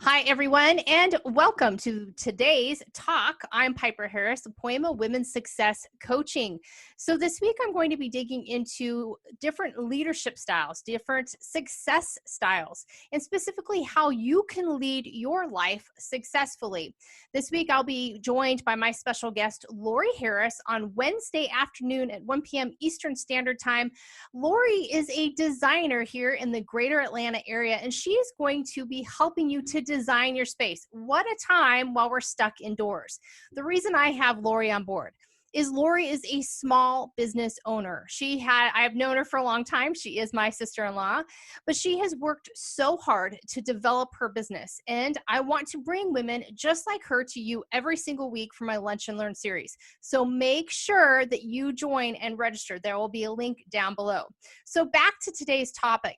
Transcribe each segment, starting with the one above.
Hi, everyone, and welcome to today's talk. I'm Piper Harris, Poema Women's Success Coaching. So this week, I'm going to be digging into different leadership styles, different success styles, and specifically how you can lead your life successfully. This week, I'll be joined by my special guest, Lori Harris, on Wednesday afternoon at 1 p.m. Eastern Standard Time. Lori is a designer here in the greater Atlanta area, and she is going to be helping you to design your space. What a time while we're stuck indoors. The reason I have Lori on board is Lori is a small business owner. I've known her for a long time. She is my sister-in-law, but she has worked so hard to develop her business. And I want to bring women just like her to you every single week for my Lunch and Learn series. So make sure that you join and register. There will be a link down below. So back to today's topic.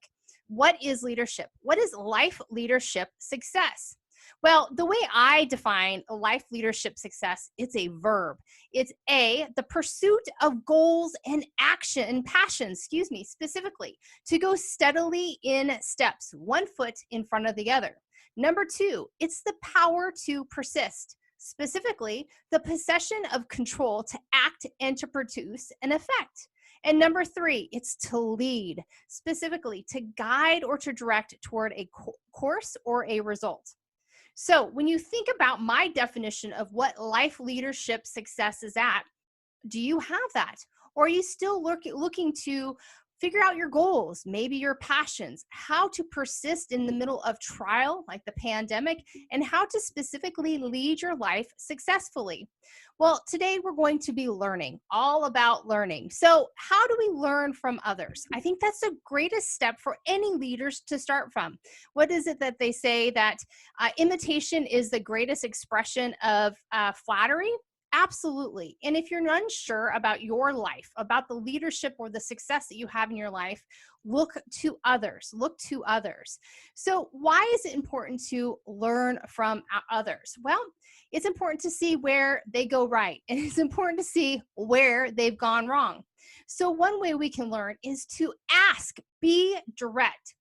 What is leadership? What is life leadership success? Well, the way I define life leadership success, it's a verb. It's the pursuit of goals and passions, specifically, to go steadily in steps, one foot in front of the other. Number 2, it's the power to persist, specifically, the possession of control to act and to produce an effect. And number 3, it's to lead, specifically to guide or to direct toward a course or a result. So when you think about my definition of what life leadership success is at, do you have that? Or are you still looking to figure out your goals, maybe your passions, how to persist in the middle of trial like the pandemic, and how to specifically lead your life successfully? Well, today we're going to be learning, all about learning. So how do we learn from others? I think that's the greatest step for any leaders to start from. What is it that they say that imitation is the greatest expression of flattery? Absolutely. And if you're unsure about your life, about the leadership or the success that you have in your life, look to others. Look to others. So why is it important to learn from others? Well, it's important to see where they go right, and it's important to see where they've gone wrong. So one way we can learn is to ask, be direct.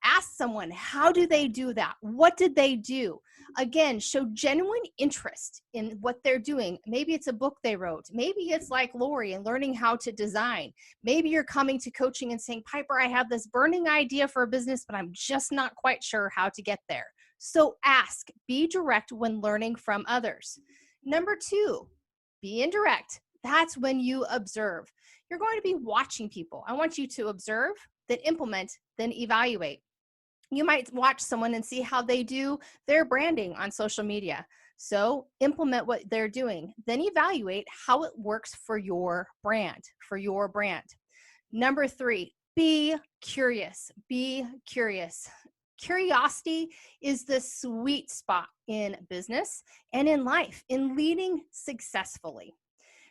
Ask someone, how do they do that? What did they do? Again, show genuine interest in what they're doing. Maybe it's a book they wrote. Maybe it's like Lori and learning how to design. Maybe you're coming to coaching and saying, Piper, I have this burning idea for a business, but I'm just not quite sure how to get there. So ask, be direct when learning from others. Number 2, be indirect. That's when you observe. You're going to be watching people. I want you to observe, then implement, then evaluate. You might watch someone and see how they do their branding on social media. So implement what they're doing, then evaluate how it works for your brand, Number 3, be curious, be curious. Curiosity is the sweet spot in business and in life, in leading successfully.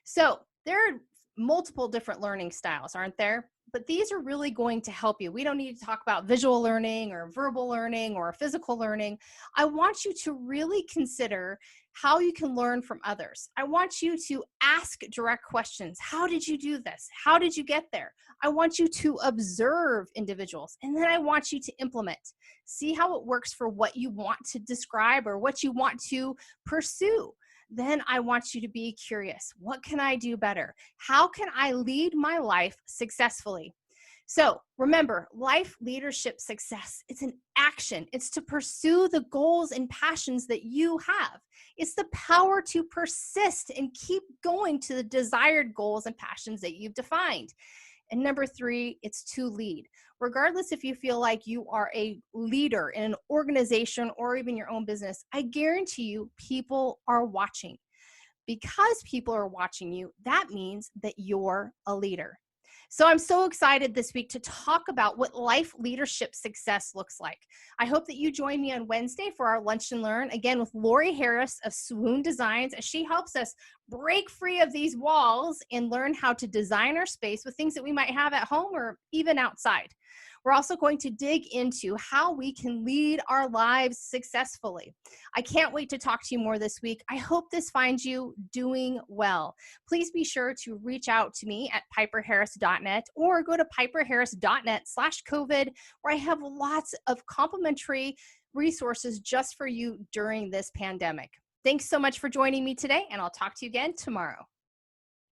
So there are multiple different learning styles, aren't there? But these are really going to help you. We don't need to talk about visual learning or verbal learning or physical learning. I want you to really consider how you can learn from others. I want you to ask direct questions. How did you do this? How did you get there? I want you to observe individuals, and then I want you to implement. See how it works for what you want to describe or what you want to pursue. Then I want you to be curious. What can I do better? How can I lead my life successfully? So remember, life leadership success, it's an action. It's to pursue the goals and passions that you have. It's the power to persist and keep going to the desired goals and passions that you've defined. And number 3, it's to lead. Regardless if you feel like you are a leader in an organization or even your own business, I guarantee you people are watching. Because people are watching you, that means that you're a leader. So I'm so excited this week to talk about what life leadership success looks like. I hope that you join me on Wednesday for our Lunch and Learn, again with Lori Harris of Swoon Designs, as she helps us break free of these walls and learn how to design our space with things that we might have at home or even outside. We're also going to dig into how we can lead our lives successfully. I can't wait to talk to you more this week. I hope this finds you doing well. Please be sure to reach out to me at piperharris.net or go to piperharris.net/COVID, where I have lots of complimentary resources just for you during this pandemic. Thanks so much for joining me today, and I'll talk to you again tomorrow.